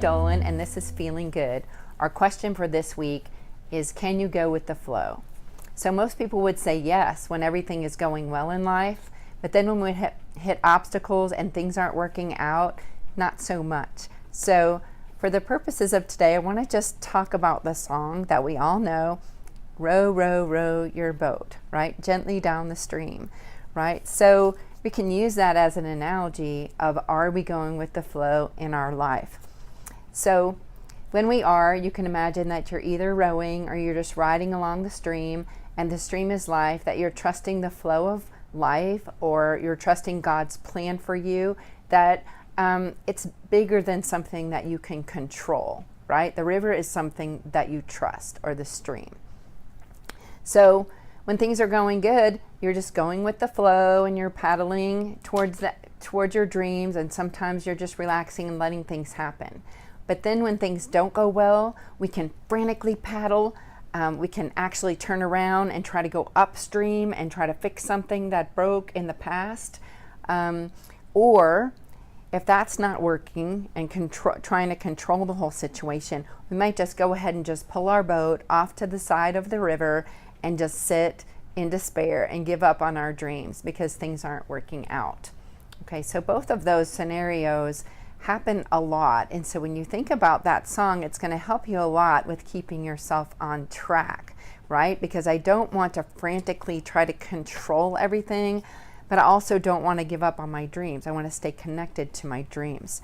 Dolan, and this is Feeling Good. Our question for this week is, can you go with the flow? So most people would say yes when everything is going well in life, but then when we hit obstacles and things aren't working out, not so much. So for the purposes of today, I want to just talk about the song that we all know, row, row, row your boat, right? Gently down the stream, right? So we can use that as an analogy of, are we going with the flow in our life? So when we are, you can imagine that you're either rowing or you're just riding along the stream, and the stream is life, that you're trusting the flow of life, or you're trusting God's plan for you, that it's bigger than something that you can control, right? The river is something that you trust, or the stream. So when things are going good, you're just going with the flow and you're paddling towards your dreams, and sometimes you're just relaxing and letting things happen. But then when things don't go well, we can frantically paddle. We can actually turn around and try to go upstream and try to fix something that broke in the past. Or if that's not working and trying to control the whole situation, we might just go ahead and just pull our boat off to the side of the river and just sit in despair and give up on our dreams because things aren't working out. Okay, so both of those scenarios happen a lot. And so when you think about that song, it's going to help you a lot with keeping yourself on track, right? Because I don't want to frantically try to control everything, but I also don't want to give up on my dreams. I want to stay connected to my dreams.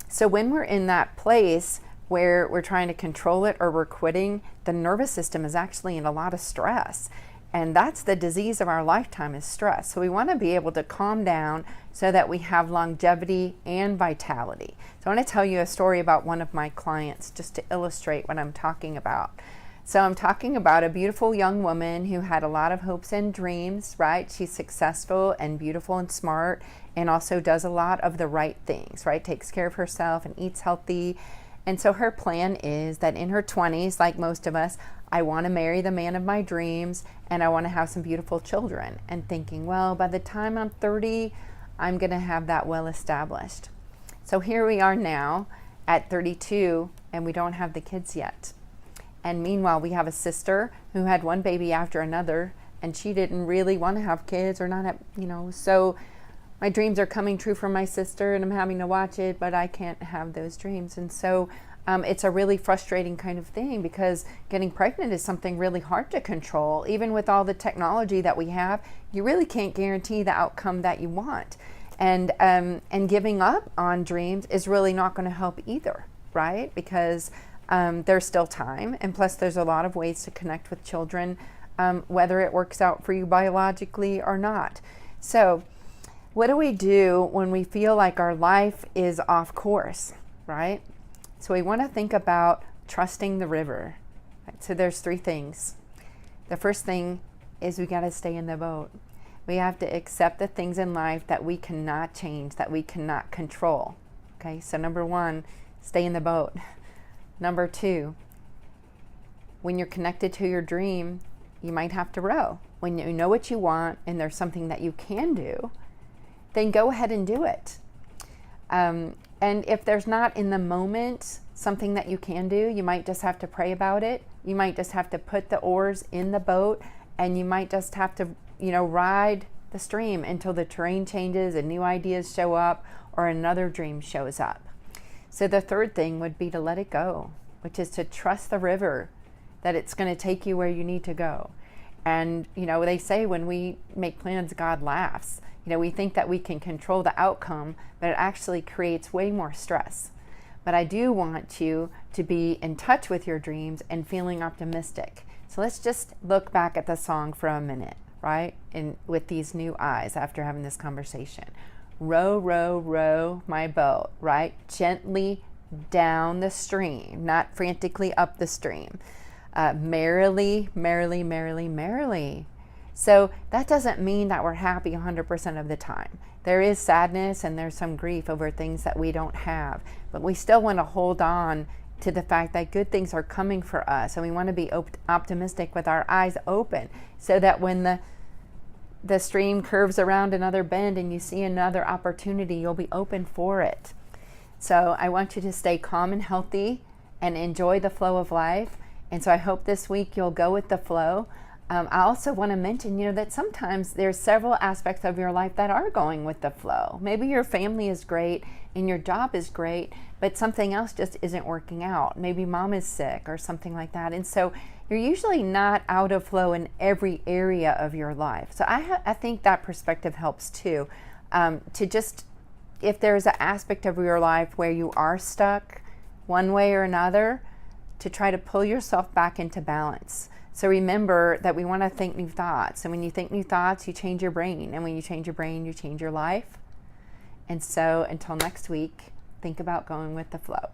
So when we're in that place where we're trying to control it or we're quitting, the nervous system is actually in a lot of stress. And that's the disease of our lifetime, is stress. So we want to be able to calm down so that we have longevity and vitality. So I want to tell you a story about one of my clients just to illustrate what I'm talking about. So I'm talking about a beautiful young woman who had a lot of hopes and dreams, right? She's successful and beautiful and smart, and also does a lot of the right things, right? Takes care of herself and eats healthy. And so her plan is that in her 20s, like most of us, I want to marry the man of my dreams and I want to have some beautiful children. And thinking, well, by the time I'm 30, I'm going to have that well established. So here we are now at 32 and we don't have the kids yet. And meanwhile, we have a sister who had one baby after another, and she didn't really want to have kids or not have, so my dreams are coming true for my sister and I'm having to watch it, but I can't have those dreams. And so it's a really frustrating kind of thing, because getting pregnant is something really hard to control. Even with all the technology that we have, you really can't guarantee the outcome that you want. And giving up on dreams is really not going to help either, right? Because there's still time, and plus there's a lot of ways to connect with children, whether it works out for you biologically or not. So what do we do when we feel like our life is off course, right? So we want to think about trusting the river. Right? So there's three things. The first thing is we got to stay in the boat. We have to accept the things in life that we cannot change, that we cannot control. Okay, so number one, stay in the boat. Number two, when you're connected to your dream, you might have to row. When you know what you want and there's something that you can do, then go ahead and do it. And if there's not in the moment something that you can do, you might just have to pray about it. You might just have to put the oars in the boat, and you might just have to, ride the stream until the terrain changes and new ideas show up or another dream shows up. So the third thing would be to let it go, which is to trust the river, that it's going to take you where you need to go. And, they say when we make plans, God laughs. We think that we can control the outcome, but it actually creates way more stress. But I do want you to be in touch with your dreams and feeling optimistic. So let's just look back at the song for a minute, right? And with these new eyes after having this conversation. Row, row, row my boat, right? Gently down the stream, not frantically up the stream. Merrily, merrily, merrily, merrily. So that doesn't mean that we're happy 100% of the time. There is sadness and there's some grief over things that we don't have, but we still want to hold on to the fact that good things are coming for us, and we want to be optimistic with our eyes open, so that when the stream curves around another bend and you see another opportunity, you'll be open for it. So I want you to stay calm and healthy and enjoy the flow of life. And so I hope this week you'll go with the flow. I also want to mention, that sometimes there's several aspects of your life that are going with the flow. Maybe your family is great and your job is great, but something else just isn't working out. Maybe mom is sick or something like that. And so you're usually not out of flow in every area of your life. So I think that perspective helps too. To just, if there's an aspect of your life where you are stuck one way or another, to try to pull yourself back into balance. So remember that we want to think new thoughts. And when you think new thoughts, you change your brain. And when you change your brain, you change your life. And so until next week, think about going with the flow.